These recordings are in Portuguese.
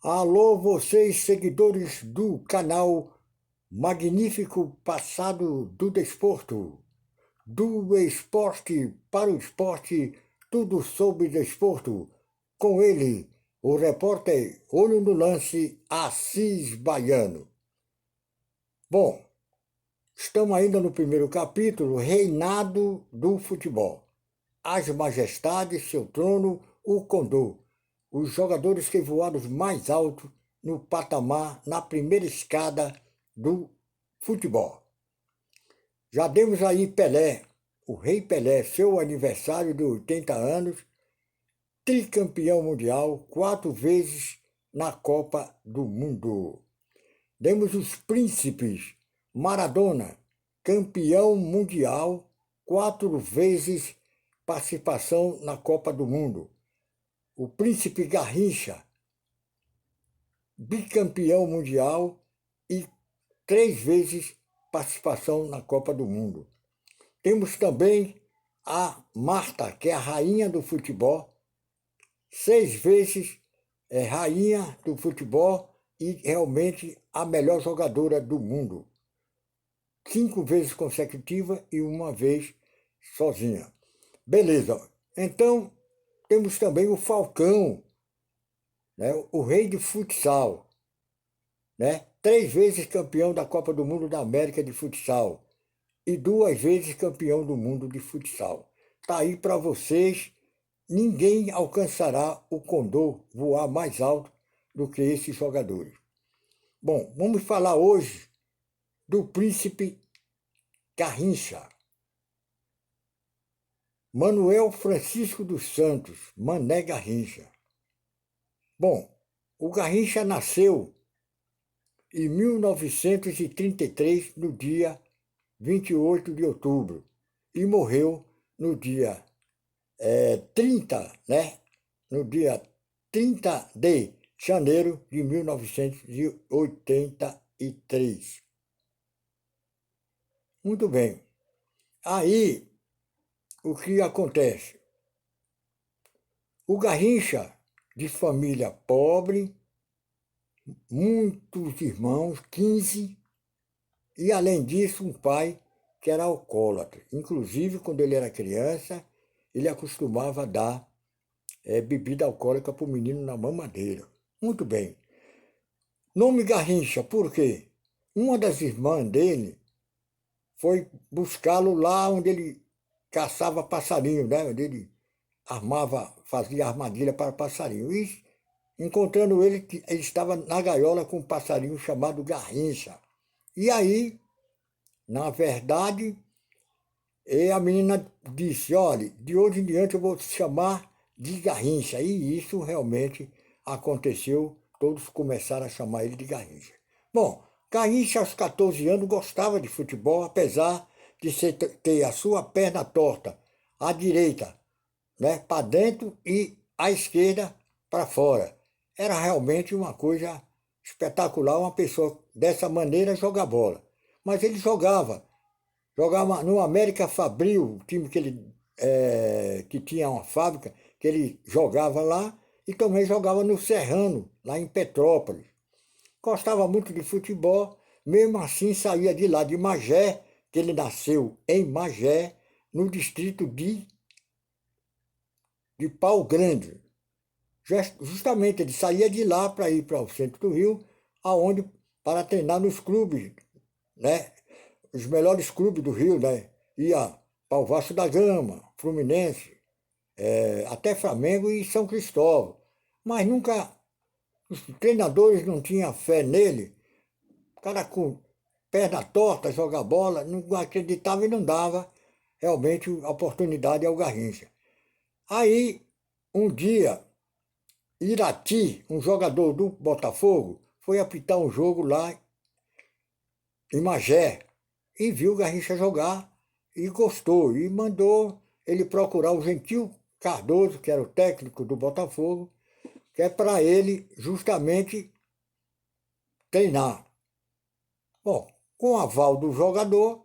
Alô, vocês, seguidores do canal Magnífico Passado do Desporto, do esporte para o esporte, tudo sobre desporto. Com ele, o repórter Olho no Lance, Assis Baiano. Bom, estamos ainda no primeiro capítulo, Reinado do Futebol. As Majestades, seu trono, o Condor. Os jogadores que voaram mais alto no patamar, na primeira escada do futebol. Já demos aí Pelé, o Rei Pelé, seu aniversário de 80 anos, tricampeão mundial, 4 vezes na Copa do Mundo. Demos os príncipes, Maradona, campeão mundial, 4 vezes participação na Copa do Mundo. O príncipe Garrincha, bicampeão mundial e 3 vezes participação na Copa do Mundo. Temos também a Marta, que é a rainha do futebol, 6 vezes rainha do futebol e realmente a melhor jogadora do mundo. 5 vezes consecutiva e 1 vez sozinha. Beleza, então temos também o Falcão, né? O rei de futsal, né? 3 vezes campeão da Copa do Mundo da América de futsal e 2 vezes campeão do mundo de futsal. Está aí para vocês, ninguém alcançará o Condor voar mais alto do que esses jogadores. Bom, vamos falar hoje do príncipe Garrincha. Manuel Francisco dos Santos, Mané Garrincha. Bom, o Garrincha nasceu em 1933, no dia 28 de outubro, e morreu no dia 30, né? No dia 30 de janeiro de 1983. Muito bem. Aí, o que acontece? O Garrincha, de família pobre, muitos irmãos, 15, e além disso um pai que era alcoólatra. Inclusive, quando ele era criança, ele acostumava a dar bebida alcoólica para o menino na mamadeira. Muito bem. Nome Garrincha, por quê? Uma das irmãs dele foi buscá-lo lá onde ele caçava passarinho, né? Onde ele fazia armadilha para passarinho. E, encontrando ele, ele estava na gaiola com um passarinho chamado Garrincha. E aí, na verdade, a menina disse, olha, de hoje em diante eu vou te chamar de Garrincha. E isso realmente aconteceu, todos começaram a chamar ele de Garrincha. Bom, Garrincha aos 14 anos gostava de futebol, apesar de ter a sua perna torta, à direita, né, para dentro e à esquerda para fora. Era realmente uma coisa espetacular uma pessoa dessa maneira jogar bola. Mas ele jogava no América Fabril, time que tinha uma fábrica, que ele jogava lá, e também jogava no Serrano, lá em Petrópolis. Gostava muito de futebol, mesmo assim saía de lá de Magé, que ele nasceu em Magé, no distrito de Pau Grande. Justamente ele saía de lá para ir para o centro do Rio, para treinar nos clubes, né? Os melhores clubes do Rio, né? Ia para o Vasco da Gama, Fluminense, até Flamengo e São Cristóvão. Mas nunca, os treinadores não tinham fé nele. O cara com perna torta, jogar bola, não acreditava e não dava realmente a oportunidade ao Garrincha. Aí, um dia, Irati, um jogador do Botafogo, foi apitar um jogo lá em Magé e viu o Garrincha jogar e gostou e mandou ele procurar o Gentil Cardoso, que era o técnico do Botafogo, que é para ele justamente treinar. Bom, com o aval do jogador,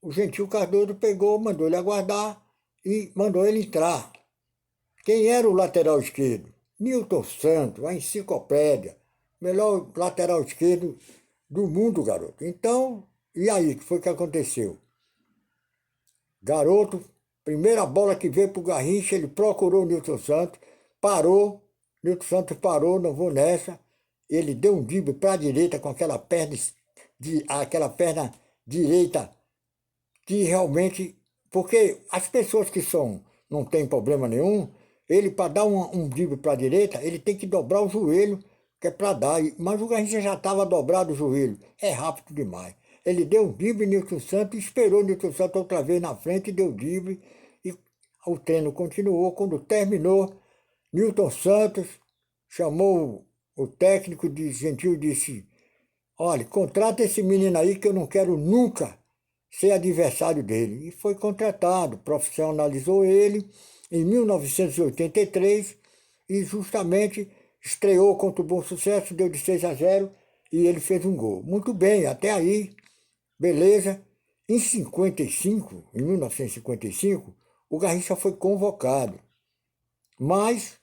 o Gentil Cardoso pegou, mandou ele aguardar e mandou ele entrar. Quem era o lateral esquerdo? Nilton Santos, a enciclopédia, melhor lateral esquerdo do mundo, garoto. Então, e aí, o que foi que aconteceu? Garoto, primeira bola que veio pro Garrincha, ele procurou o Nilton Santos, parou, Nilton Santos parou, não vou nessa. Ele deu um drible para a direita com aquela perna direita que realmente, porque as pessoas que não tem problema nenhum, ele para dar um drible para a direita, ele tem que dobrar o joelho, que é para dar. Mas o Garrincha já estava dobrado o joelho, é rápido demais. Ele deu um drible, Nilton Santos, esperou Nilton Santos outra vez na frente, deu drible, e o treino continuou. Quando terminou, Nilton Santos chamou o técnico de Gentil e disse: olha, contrata esse menino aí que eu não quero nunca ser adversário dele. E foi contratado, profissionalizou ele em 1983 e justamente estreou contra o Bom Sucesso, deu de 6-0 e ele fez um gol. Muito bem, até aí, beleza. Em 1955, o Garrincha foi convocado, mas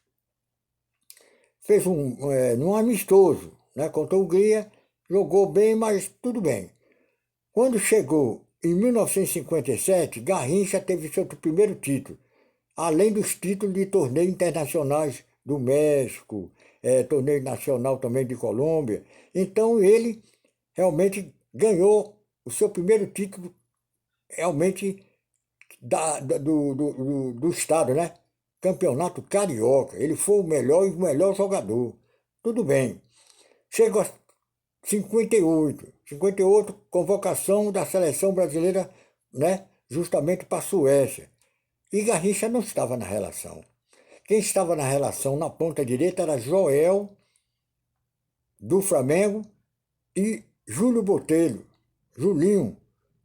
fez num amistoso, né, contra a Hungria, jogou bem, mas tudo bem. Quando chegou em 1957, Garrincha teve seu primeiro título, além dos títulos de torneios internacionais do México, torneio nacional também de Colômbia. Então ele realmente ganhou o seu primeiro título realmente do estado, né? Campeonato Carioca. Ele foi o melhor e o melhor jogador. Tudo bem. Chega a 58, convocação da seleção brasileira, né? Justamente para a Suécia. E Garrincha não estava na relação. Quem estava na relação na ponta direita era Joel, do Flamengo, e Júlio Botelho, Julinho,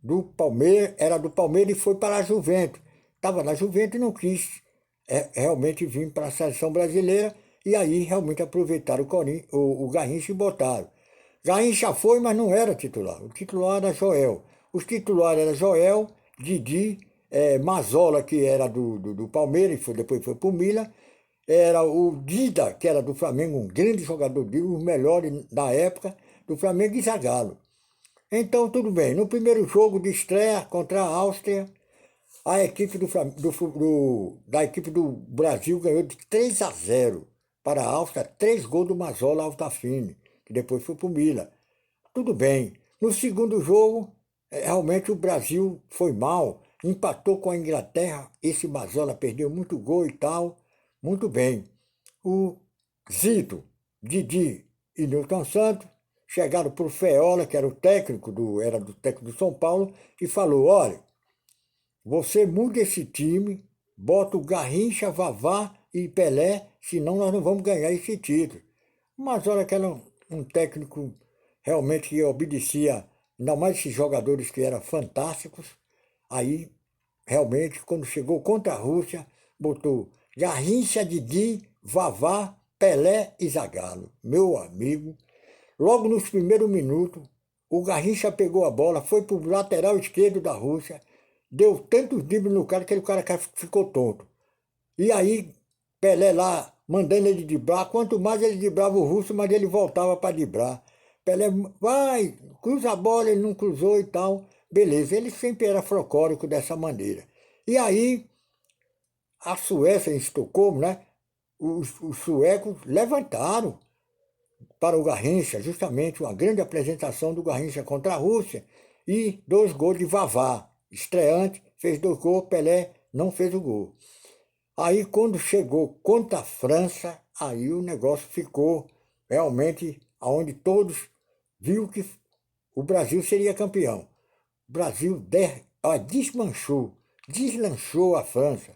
do Palmeiras, era do Palmeiras e foi para a Juventus. Estava na Juventus e não quis realmente vir para a seleção brasileira, e aí realmente aproveitaram o Garrincha e botaram. Garrincha foi, mas não era titular. O titular era Joel. Os titulares eram Joel, Didi, Mazola, que era do Palmeiras, depois foi para o Milan, era o Dida, que era do Flamengo, um grande jogador, os melhores da época do Flamengo, e Zagallo. Então, tudo bem. No primeiro jogo de estreia contra a Áustria, a equipe da equipe do Brasil ganhou de 3-0 para a Áustria, 3 gols do Mazola Altafine, que depois foi para o Milan. Tudo bem. No segundo jogo, realmente o Brasil foi mal, empatou com a Inglaterra, esse Mazola perdeu muito gol e tal. Muito bem. O Zito, Didi e Nilton Santos chegaram para o Feola, que era era do técnico do São Paulo, e falou: olha, você muda esse time, bota o Garrincha, Vavá e Pelé, senão nós não vamos ganhar esse título. Mas olha que era um técnico realmente que obedecia, ainda mais esses jogadores que eram fantásticos. Aí, realmente, quando chegou contra a Rússia, botou Garrincha, Didi, Vavá, Pelé e Zagallo. Meu amigo, logo nos primeiros minutos, o Garrincha pegou a bola, foi para o lateral esquerdo da Rússia, deu tantos dribles no cara que o cara ficou tonto. E aí, Pelé lá, mandando ele driblar, quanto mais ele driblava o russo, mais ele voltava para driblar. Pelé, vai, cruza a bola, ele não cruzou e tal. Beleza, ele sempre era folclórico dessa maneira. E aí, a Suécia em Estocolmo, né? Os suecos levantaram para o Garrincha, justamente uma grande apresentação do Garrincha contra a Rússia, e 2 gols de Vavá, estreante, fez 2 gols, Pelé não fez o gol. Aí quando chegou contra a França, aí o negócio ficou realmente aonde todos viu que o Brasil seria campeão. O Brasil deslanchou a França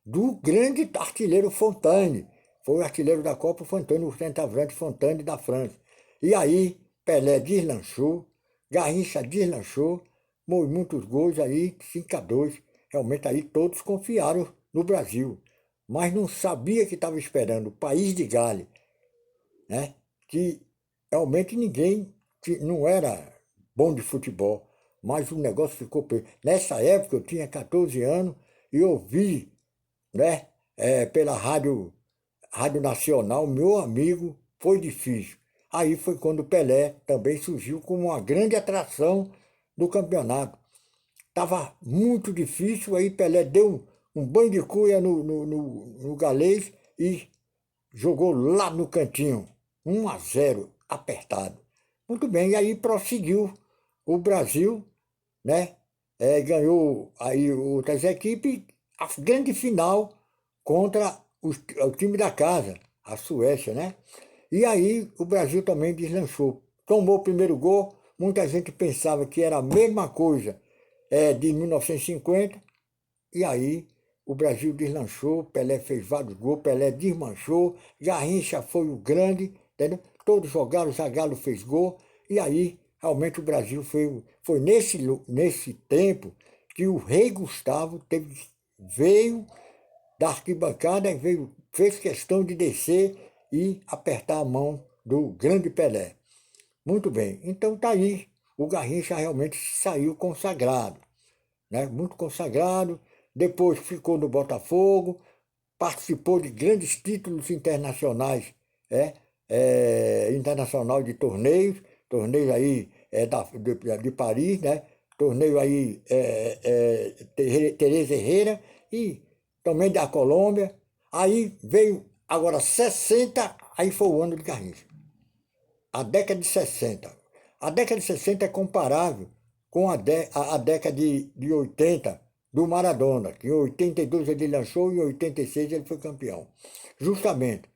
do grande artilheiro Fontane. Foi o artilheiro da Copa Fontane, o centroavante Fontane da França. E aí Pelé deslanchou, Garrincha deslanchou, muitos gols aí, 5-2. Realmente aí todos confiaram no Brasil, mas não sabia que estava esperando o país de Gales, né? Que realmente ninguém não era bom de futebol, mas o negócio ficou. Nessa época eu tinha 14 anos e ouvi, né, pela Rádio Nacional, meu amigo, foi difícil. Aí foi quando o Pelé também surgiu como uma grande atração do campeonato. Estava muito difícil, aí Pelé deu um banho de cuia no galês e jogou lá no cantinho, 1-0, apertado. Muito bem, e aí prosseguiu o Brasil, né? Ganhou aí outras equipes, a grande final contra o time da casa, a Suécia, né? E aí o Brasil também deslanchou. Tomou o primeiro gol, muita gente pensava que era a mesma coisa de 1950, e aí o Brasil deslanchou, Pelé fez vários gols, Pelé desmanchou, Garrincha foi o grande, entendeu? Todos jogaram, Zagallo fez gol, e aí realmente o Brasil foi nesse tempo que o Rei Gustavo veio da arquibancada e fez questão de descer e apertar a mão do grande Pelé. Muito bem, então tá aí, o Garrincha realmente saiu consagrado, né? Muito consagrado, depois ficou no Botafogo, participou de grandes títulos internacionais, internacional de torneios aí de Paris, né? Torneio aí Teresa Herrera e também da Colômbia. Aí veio agora 60, aí foi o ano de Garrincha. A década de 60. A década de 60 é comparável com a década de 80 do Maradona, que em 82 ele lançou e em 86 ele foi campeão. Justamente.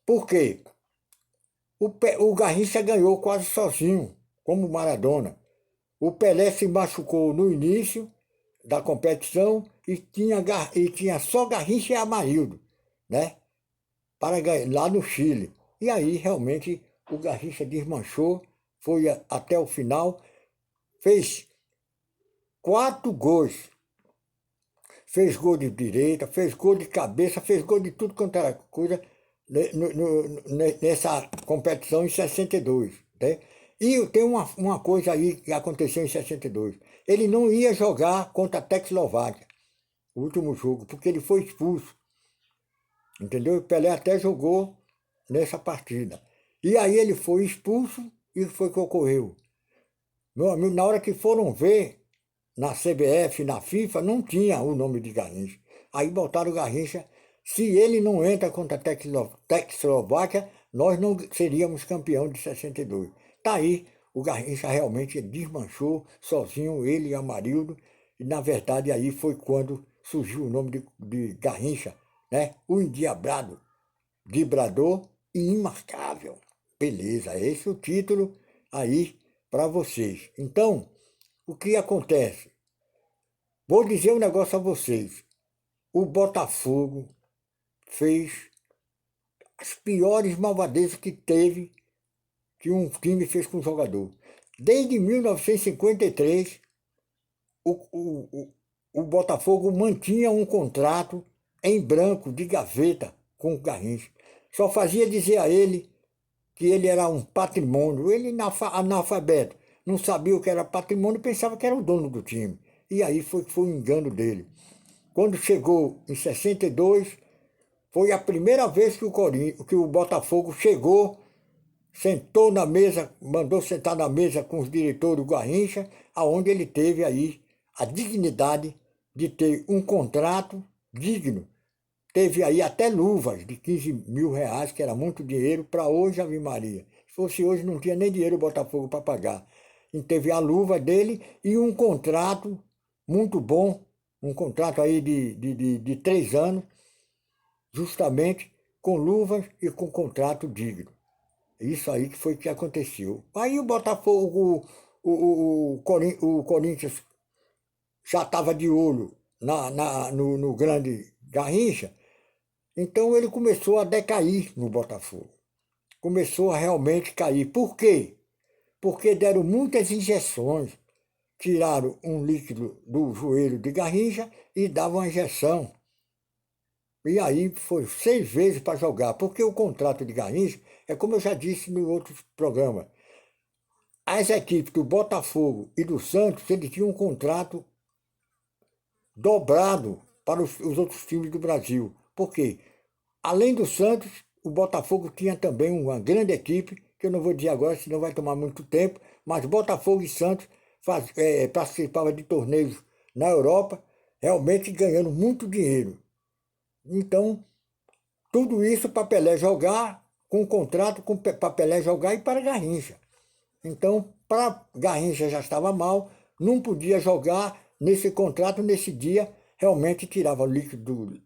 Por quê? O Garrincha ganhou quase sozinho, como o Maradona. O Pelé se machucou no início da competição e tinha só Garrincha e Amarildo, né? Para ganhar, lá no Chile. E aí, realmente, o Garrincha desmanchou, foi até o final, fez 4 gols. Fez gol de direita, fez gol de cabeça, fez gol de tudo quanto era coisa nessa competição em 62. Né? E tem uma coisa aí que aconteceu em 62. Ele não ia jogar contra a Tecoslováquia, o último jogo, porque ele foi expulso. Entendeu? O Pelé até jogou nessa partida. E aí ele foi expulso e foi o que ocorreu. Meu amigo, na hora que foram ver, na CBF, na FIFA, não tinha o nome de Garrincha. Aí botaram o Garrincha. Se ele não entra contra a Tecoslováquia, nós não seríamos campeão de 62. Tá aí, o Garrincha realmente desmanchou sozinho, ele e Amarildo, e na verdade aí foi quando surgiu o nome de Garrincha, né? O endiabrado, vibrador e imarcável. Beleza, esse é o título aí para vocês. Então, o que acontece? Vou dizer um negócio a vocês. O Botafogo fez as piores malvadezas que teve, que um time fez com um jogador. Desde 1953, o, o, o, o Botafogo mantinha um contrato em branco, de gaveta, com o Garrincha. Só fazia dizer a ele que ele era um patrimônio. Ele, analfabeto, não sabia o que era patrimônio, pensava que era o dono do time. E aí foi um engano dele. Quando chegou em 62, foi a primeira vez que o Botafogo chegou, sentou na mesa, mandou sentar na mesa com os diretores do Garrincha, aonde ele teve aí a dignidade de ter um contrato digno. Teve aí até luvas de 15 mil reais, que era muito dinheiro, para hoje, Ave Maria. Se fosse hoje, não tinha nem dinheiro o Botafogo para pagar. E teve a luva dele e um contrato muito bom, um contrato aí de 3 anos, justamente com luvas e com contrato digno. Isso aí que foi que aconteceu. Aí o Botafogo, o Corinthians já estava de olho no grande Garrincha, então ele começou a decair no Botafogo. Começou a realmente cair. Por quê? Porque deram muitas injeções. Tiraram um líquido do joelho de Garrincha e davam uma injeção. E aí foi 6 vezes para jogar, porque o contrato de Garrincha é como eu já disse no outro programa. As equipes do Botafogo e do Santos, eles tinham um contrato dobrado para os outros times do Brasil. Por quê? Além do Santos, o Botafogo tinha também uma grande equipe, que eu não vou dizer agora, senão vai tomar muito tempo, mas Botafogo e Santos participavam de torneios na Europa, realmente ganhando muito dinheiro. Então, tudo isso para Pelé jogar, com contrato para Pelé jogar e para Garrincha. Então, para Garrincha já estava mal, não podia jogar nesse contrato, nesse dia, realmente tirava o líquido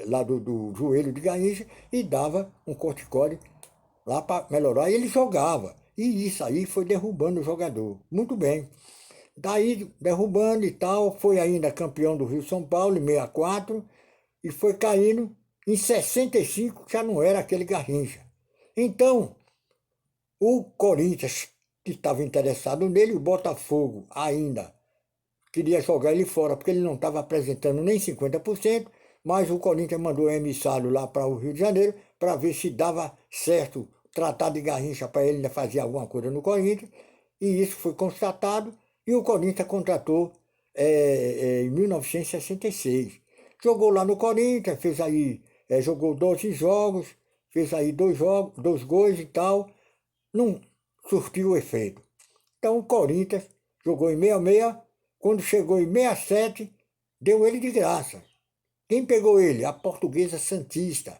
lá do joelho de Garrincha e dava um corticóide lá para melhorar, e ele jogava. E isso aí foi derrubando o jogador. Muito bem. Daí, derrubando e tal, foi ainda campeão do Rio-São Paulo em 64 e foi caindo. Em 65 já não era aquele Garrincha. Então, o Corinthians, que estava interessado nele, o Botafogo ainda queria jogar ele fora, porque ele não estava apresentando nem 50%, mas o Corinthians mandou um emissário lá para o Rio de Janeiro para ver se dava certo tratar de Garrincha para ele ainda fazer alguma coisa no Corinthians, e isso foi constatado, e o Corinthians contratou em 1966. Jogou lá no Corinthians, fez aí, jogou 12 jogos, fez aí 2 jogos, 2 gols e tal, não surtiu o efeito. Então o Corinthians jogou em 66, quando chegou em 67, deu ele de graça. Quem pegou ele? A Portuguesa Santista.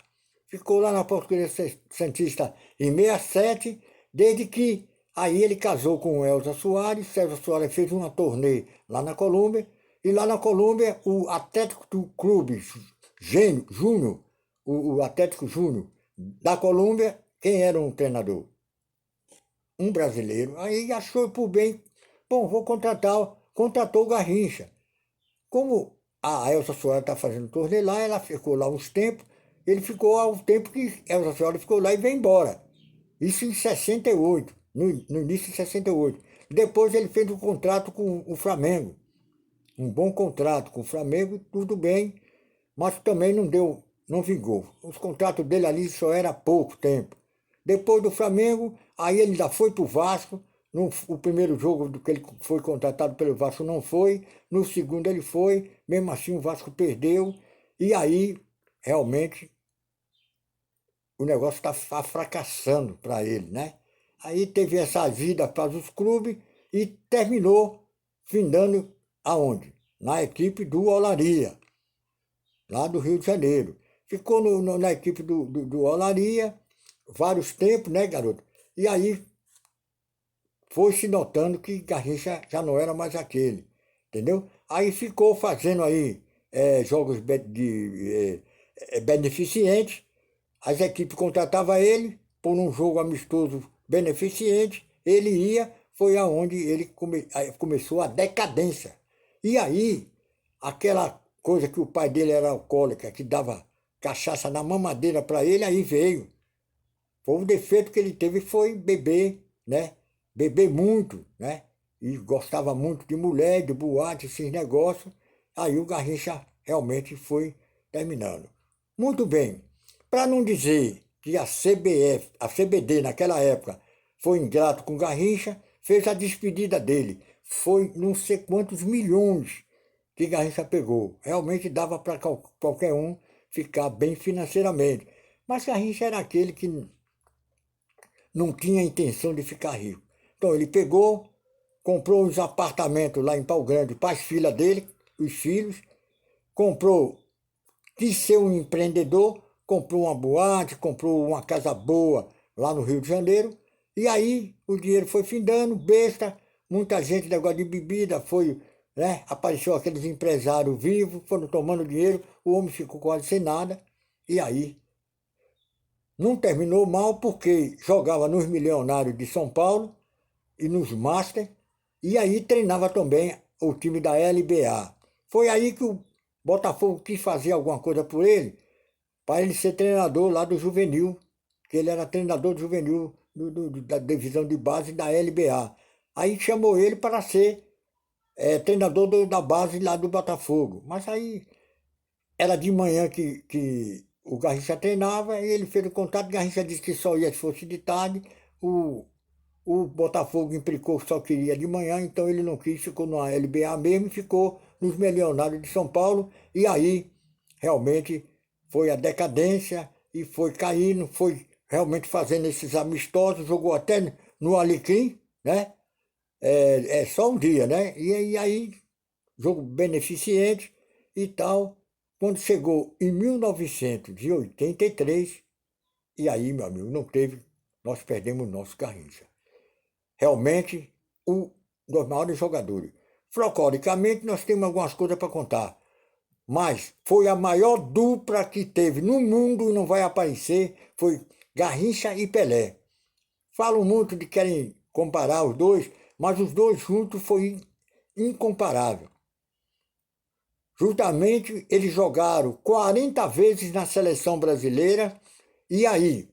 Ficou lá na Portuguesa Santista em 67, desde que aí ele casou com Elza Soares. Elza Soares fez uma turnê lá na Colômbia, e lá na Colômbia o Atlético Clube Júnior, o Atlético Júnior da Colômbia, quem era um treinador? Um brasileiro. Aí achou por bem, bom, vou contratou o Garrincha. Como a Elza Soares está fazendo turnê lá, ela ficou lá uns tempos, ele ficou ao tempo que Elza Soares ficou lá e veio embora. Isso em 68, no início de 68. Depois ele fez um contrato com o Flamengo, um bom contrato com o Flamengo, tudo bem, mas também não deu, não vingou. Os contratos dele ali só era pouco tempo. Depois do Flamengo, aí ele ainda foi para o Vasco. O primeiro jogo do que ele foi contratado pelo Vasco não foi, no segundo ele foi, mesmo assim o Vasco perdeu, e aí realmente o negócio está fracassando para ele, né? Aí teve essa vida para os clubes e terminou findando aonde? Na equipe do Olaria, lá do Rio de Janeiro. Ficou na equipe do Olaria vários tempos, né, garoto? E aí foi se notando que Garrincha já não era mais aquele, entendeu? Aí ficou fazendo aí jogos beneficentes, as equipes contratavam ele por um jogo amistoso beneficente, ele ia, foi aonde ele aí começou a decadência. E aí, aquela coisa que o pai dele era alcoólatra, que dava cachaça na mamadeira para ele, aí veio. Foi o defeito que ele teve foi beber, né? Beber muito, né? E gostava muito de mulher, de boate, esses negócios. Aí o Garrincha realmente foi terminando. Muito bem. Para não dizer que a CBF, a CBD naquela época foi ingrato com Garrincha, fez a despedida dele. Foi não sei quantos milhões que Garrincha pegou. Realmente dava para qualquer um ficar bem financeiramente. Mas Garrincha era aquele que não tinha intenção de ficar rico. Então ele pegou, comprou uns apartamentos lá em Pau Grande para as filhas dele, os filhos, comprou, quis ser um empreendedor, comprou uma boate, comprou uma casa boa lá no Rio de Janeiro, e aí o dinheiro foi findando, besta, muita gente, negócio de bebida, foi, né, apareceu aqueles empresários vivos, foram tomando dinheiro, o homem ficou quase sem nada, e aí não terminou mal porque jogava nos Milionários de São Paulo e nos Master, e aí treinava também o time da LBA. Foi aí que o Botafogo quis fazer alguma coisa por ele, para ele ser treinador lá do juvenil, que ele era treinador do juvenil da divisão de base da LBA. Aí chamou ele para ser treinador da base lá do Botafogo. Mas aí era de manhã que o Garrincha treinava, e ele fez o contato, o Garrincha disse que só ia se fosse de tarde, o Botafogo implicou que só queria de manhã, então ele não quis, ficou na LBA mesmo, e ficou nos Milionários de São Paulo, e aí realmente foi a decadência, e foi caindo, foi realmente fazendo esses amistosos, jogou até no Alecrim, né? É só um dia, né? E aí, jogo beneficente e tal. Quando chegou em 1983, e aí, meu amigo, não teve, nós perdemos nosso Garrincha. Realmente, um dos maiores jogadores. Folcloricamente, nós temos algumas coisas para contar, mas foi a maior dupla que teve no mundo e não vai aparecer, foi Garrincha e Pelé. Falam muito de querem comparar os dois, mas os dois juntos foi incomparável. Justamente eles jogaram 40 vezes na seleção brasileira e aí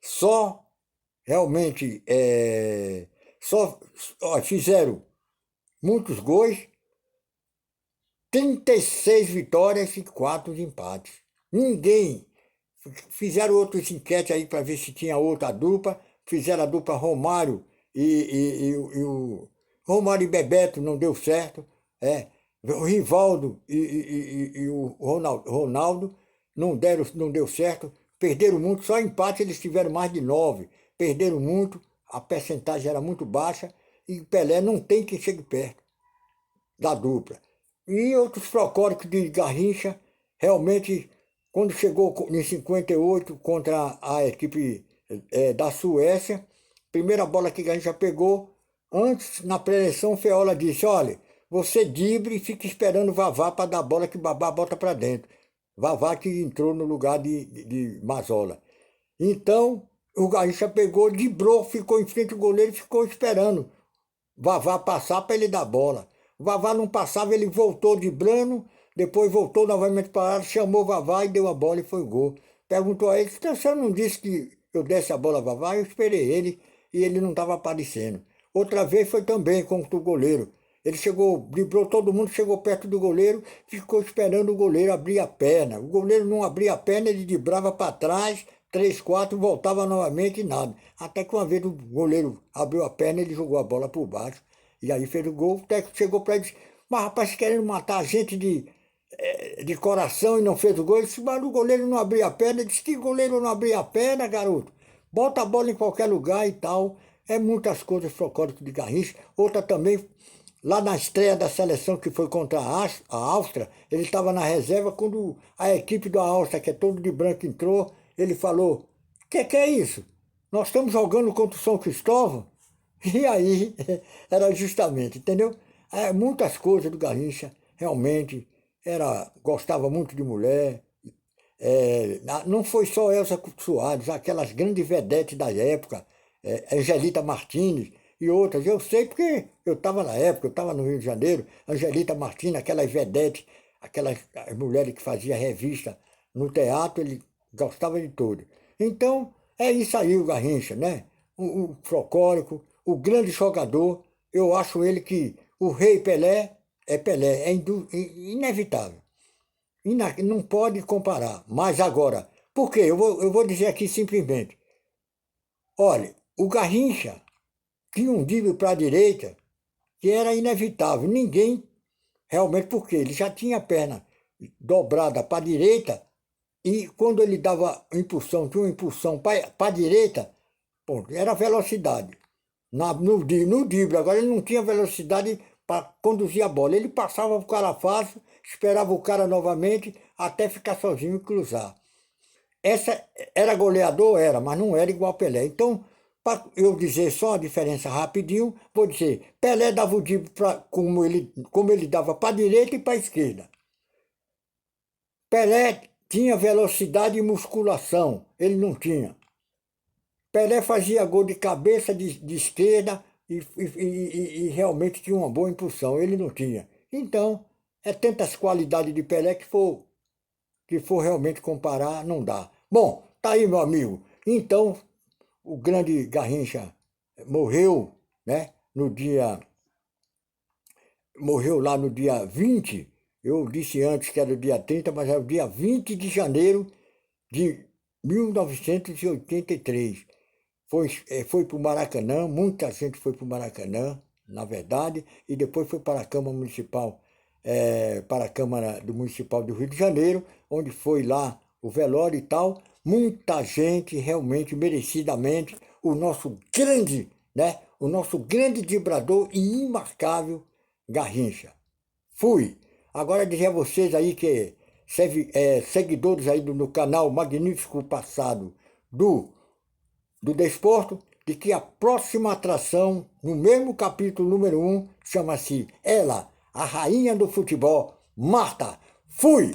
só realmente só fizeram muitos gols, 36 vitórias e 4 de empates. Ninguém. Fizeram outros enquetes aí para ver se tinha outra dupla. Fizeram a dupla Romário e o Romário e Bebeto não deu certo. O Rivaldo e o Ronaldo não deu certo. Perderam muito, só empate eles tiveram mais de 9. Perderam muito, a percentagem era muito baixa e Pelé não tem quem chegue perto da dupla. E outros folclóricos de Garrincha, realmente, quando chegou em 58 contra a equipe da Suécia, primeira bola que Garrincha pegou, antes, na pré-eleição, Feola disse, olha, você drible e fica esperando o Vavá para dar a bola que o Babá bota para dentro. Vavá que entrou no lugar de Mazola. Então, o Garrincha pegou, driblou, ficou em frente ao goleiro e ficou esperando Vavá passar para ele dar bola. O Vavá não passava, ele voltou driblando, depois voltou novamente para a área, chamou o Vavá e deu a bola e foi gol. Perguntou a ele, então, você não disse que eu desse a bola a Vavá? Eu esperei ele e ele não estava aparecendo. Outra vez foi também contra o goleiro. Ele chegou, driblou todo mundo, chegou perto do goleiro, ficou esperando o goleiro abrir a perna. O goleiro não abria a perna, ele driblava para trás, 3, 4, voltava novamente e nada. Até que uma vez o goleiro abriu a perna, ele jogou a bola por baixo. E aí fez o gol, o técnico chegou para ele e disse, mas rapaz, querendo matar a gente de coração e não fez o gol. Ele disse, mas o goleiro não abria a perna. Ele disse, que goleiro não abria a perna, garoto? Bota a bola em qualquer lugar e tal. É muitas coisas folclóricas de Garrincha. Outra também, lá na estreia da seleção que foi contra a Áustria, ele estava na reserva quando a equipe da Áustria, que é todo de branco, entrou, ele falou, que é isso? Nós estamos jogando contra o São Cristóvão? E aí, era justamente, entendeu? Muitas coisas do Garrincha, realmente, gostava muito de mulher. Não foi só Elza Soares, aquelas grandes vedetes da época, Angelita Martins e outras. Eu sei porque eu estava na época, eu estava no Rio de Janeiro, Angelita Martins, aquelas vedetes, aquelas as mulheres que faziam revista no teatro, ele gostava de tudo. Então, é isso aí o Garrincha, né? O folclórico, o grande jogador, eu acho ele que o rei Pelé, é inevitável. Não pode comparar. Mas agora, por quê? Eu vou dizer aqui simplesmente. Olha, o Garrincha tinha um drible para a direita que era inevitável. Ninguém, realmente, porque ele já tinha a perna dobrada para a direita e quando ele dava impulsão, tinha uma impulsão para a direita, pô, era velocidade. No drible, agora ele não tinha velocidade para conduzir a bola. Ele passava o cara fácil, esperava o cara novamente até ficar sozinho e cruzar. Essa era goleador? Era, mas não era igual Pelé. Então, para eu dizer só a diferença rapidinho, vou dizer, Pelé dava o drible como ele dava para a direita e para a esquerda. Pelé tinha velocidade e musculação, ele não tinha. Pelé fazia gol de cabeça de esquerda e realmente tinha uma boa impulsão, ele não tinha. Então, é tantas qualidades de Pelé que for realmente comparar, não dá. Bom, tá aí, meu amigo. Então, o grande Garrincha morreu, né? Morreu lá no dia 20. Eu disse antes que era o dia 30, mas é o dia 20 de janeiro de 1983. Foi para o Maracanã, muita gente foi para o Maracanã, na verdade, e depois foi para a Câmara Municipal, para a Câmara do Municipal do Rio de Janeiro, onde foi lá o velório e tal. muita gente realmente, merecidamente, o nosso grande, né? O nosso grande vibrador e imarcável Garrincha. Fui. Agora dizer a vocês aí que seguidores aí no canal Magnífico Passado do Desporto, de que a próxima atração, no mesmo capítulo número 1, chama-se ela, a rainha do futebol, Marta. Fui!